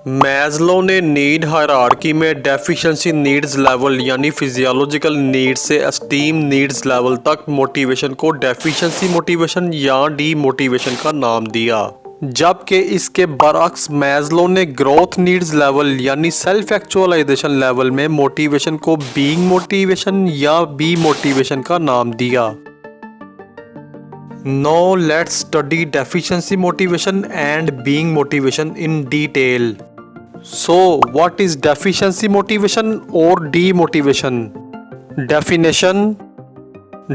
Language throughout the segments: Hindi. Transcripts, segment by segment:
मैस्लो ने नीड हायरार्की में डेफिशिएंसी नीड्स लेवल यानी फिजियोलॉजिकल नीड्स से एस्टीम नीड्स लेवल तक मोटिवेशन को डेफिशिएंसी मोटिवेशन या डीमोटिवेशन का नाम दिया, जबकि इसके बरअक्स मैस्लो ने ग्रोथ नीड्स लेवल यानी सेल्फ एक्चुअलाइजेशन लेवल में मोटिवेशन को बीइंग मोटिवेशन या बी मोटिवेशन का नाम दिया। Now let's study deficiency motivation and being motivation in detail. So, what is deficiency motivation or demotivation? Definition: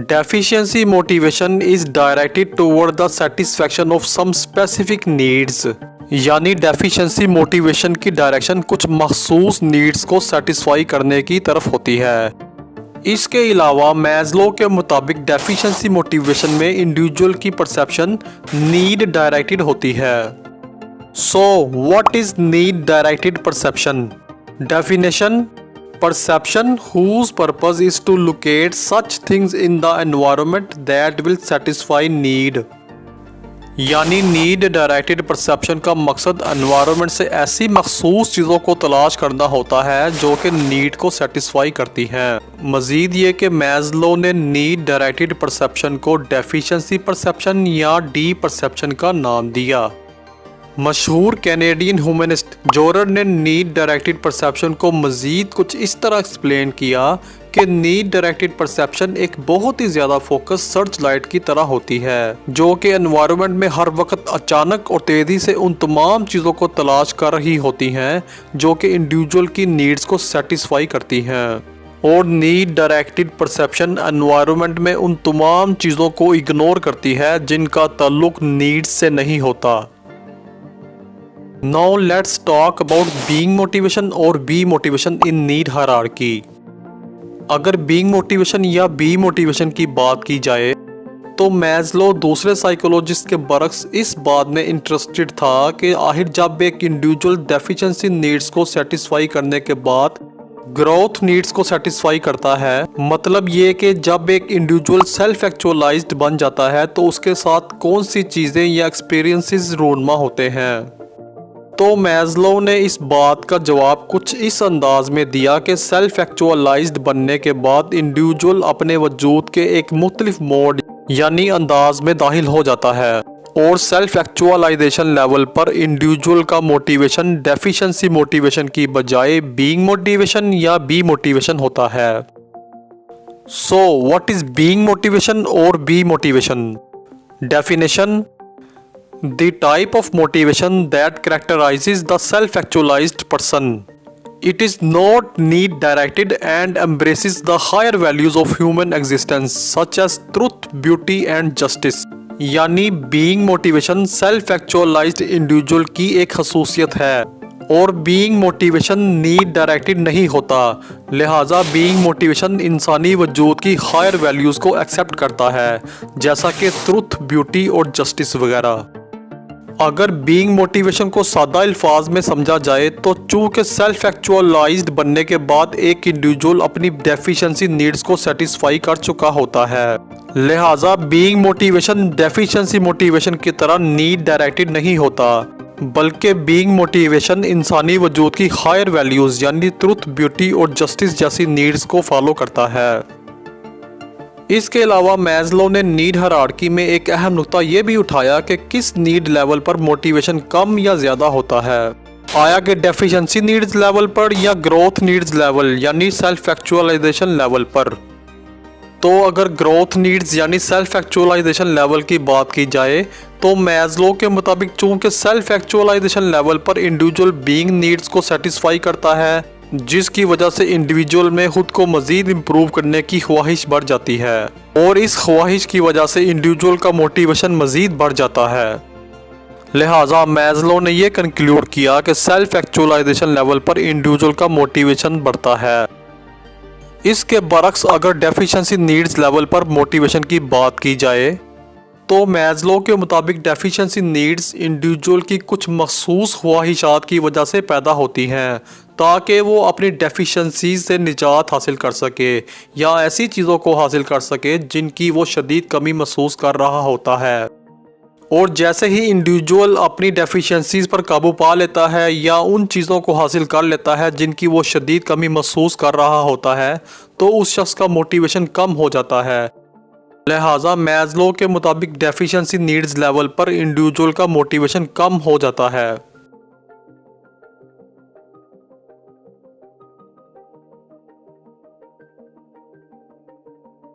Deficiency motivation is directed toward the satisfaction of some specific needs. यानी डेफिशिएंसी मोटिवेशन की डायरेक्शन कुछ मखसूस नीड्स को सेटिस्फाई करने की तरफ होती है। इसके अलावा मैस्लो के मुताबिक डेफिशिएंसी मोटिवेशन में इंडिविजुअल की परसेप्शन नीड डायरेक्टेड होती है। So what is need directed perception? Definition: perception whose purpose is to locate such things in the environment that will satisfy need। यानी नीड डायरेक्टेड परसेप्शन का मकसद एनवायरनमेंट से ऐसी मखसूस चीज़ों को तलाश करना होता है जो कि नीड को सेटिस्फाई करती हैं। मज़ीद ये कि मैस्लो ने नीड डायरेक्टेड परसेप्शन को डेफिशिएंसी परसेप्शन या डी परसेप्शन का नाम दिया। मशहूर कैनेडियन ह्यूमनिस्ट जोरर ने नीड डायरेक्टेड परसेप्शन को मज़ीद कुछ इस तरह एक्सप्लेन किया कि नीड डायरेक्टेड परसेप्शन एक बहुत ही ज़्यादा फोकस सर्च लाइट की तरह होती है जो कि एनवायरनमेंट में हर वक्त अचानक और तेज़ी से उन तमाम चीज़ों को तलाश कर रही होती हैं जो कि इंडिविजुअल की नीड्स को सेटिस्फाई करती हैं। और नीड डायरेक्टेड परसेप्शन एनवायरनमेंट में उन तमाम चीज़ों को इग्नोर करती है जिनका ताल्लुक नीड्स से नहीं होता। Now let's talk about being motivation और be motivation in need hierarchy। अगर being motivation या be motivation की बात की जाए तो मैस्लो दूसरे साइकोलॉजिस्ट के बरक्स इस बात में इंटरेस्टेड था कि आखिर जब एक इंडिविजुअल डेफिशिएंसी नीड्स को सेटिस्फाई करने के बाद ग्रोथ नीड्स को सेटिस्फाई करता है, मतलब ये कि जब एक इंडिविजुअल सेल्फ एक्चुअलाइज्ड बन जाता है तो उसके साथ कौन सी चीज़ें या एक्सपीरियंसेस रूनमा होते हैं। तो मैस्लो ने इस बात का जवाब कुछ इस अंदाज में दिया कि सेल्फ एक्चुअलाइज्ड बनने के बाद इंडिविजुअल अपने वजूद के एक मुख्तलिफ मोड यानी अंदाज में दाखिल हो जाता है और सेल्फ एक्चुअलाइजेशन लेवल पर इंडिविजुअल का मोटिवेशन डेफिशिएंसी मोटिवेशन की बजाय बीइंग मोटिवेशन या बी मोटिवेशन होता है। So what is being motivation और B motivation? Definition: The type of motivation that characterizes the self-actualized person. It is not need-directed and embraces the higher values of human existence such as truth, beauty and justice. यानी being motivation self-actualized individual की एक खसूसियत है और being motivation need-directed नहीं होता, लिहाजा being motivation इंसानी वजूद की higher values को accept करता है जैसा कि truth, beauty और justice वगैरह। अगर बीइंग मोटिवेशन को सादा अल्फाज में समझा जाए तो चूँकि सेल्फ एक्चुअलाइज्ड बनने के बाद एक इंडिविजुअल अपनी डेफिशिएंसी नीड्स को सेटिस्फाई कर चुका होता है, लिहाजा बीइंग मोटिवेशन डेफिशिएंसी मोटिवेशन की तरह नीड डायरेक्टेड नहीं होता, बल्कि बीइंग मोटिवेशन इंसानी वजूद की हायर वैल्यूज़ यानी ट्रुथ, ब्यूटी और जस्टिस जैसी नीड्स को फॉलो करता है। इसके अलावा मैस्लो ने नीड हायरार्की में एक अहम नुक्ता ये भी उठाया कि किस नीड लेवल पर मोटिवेशन कम या ज़्यादा होता है, आया कि डेफिशिएंसी नीड्स लेवल पर या ग्रोथ नीड्स लेवल यानी सेल्फ एक्चुअलाइजेशन लेवल पर। तो अगर ग्रोथ नीड्स यानी सेल्फ एक्चुअलाइजेशन लेवल की बात की जाए तो मैस्लो के मुताबिक चूँकि सेल्फ एक्चुअलाइजेशन लेवल पर इंडिविजुअल बीइंग नीड्स को सेटिस्फाई करता है जिसकी वजह से इंडिविजुअल में खुद को मज़ीद इम्प्रूव करने की ख्वाहिश बढ़ जाती है और इस ख्वाहिश की वजह से इंडिविजुअल का मोटिवेशन मज़ीद बढ़ जाता है। लिहाजा मैस्लो ने यह कंक्लूड किया कि सेल्फ एक्चुअलाइजेशन लेवल पर इंडिविजुअल का मोटिवेशन बढ़ता है। इसके बरक्स अगर डेफिशिएंसी नीड्स लेवल पर मोटिवेशन की बात की जाए तो मैस्लो के मुताबिक डेफिशिएंसी नीड्स इंडिविजुअल की कुछ मखसूस ख्वाहिशात की वजह से पैदा होती हैं ताकि वो अपनी डेफिशिएंसी से निजात हासिल कर सके या ऐसी चीज़ों को हासिल कर सके जिनकी वो शदीद कमी महसूस कर रहा होता है। और जैसे ही इंडिविजुअल अपनी डेफिशिएंसीज पर काबू पा लेता है या उन चीज़ों को हासिल कर लेता है जिनकी वो शदीद कमी महसूस कर रहा होता है, तो उस शख्स का मोटिवेशन कम हो जाता है। लिहाजा मैस्लो के मुताबिक डेफिशिएंसी नीड्स लेवल पर इंडिविजुअल का मोटिवेशन कम हो जाता है।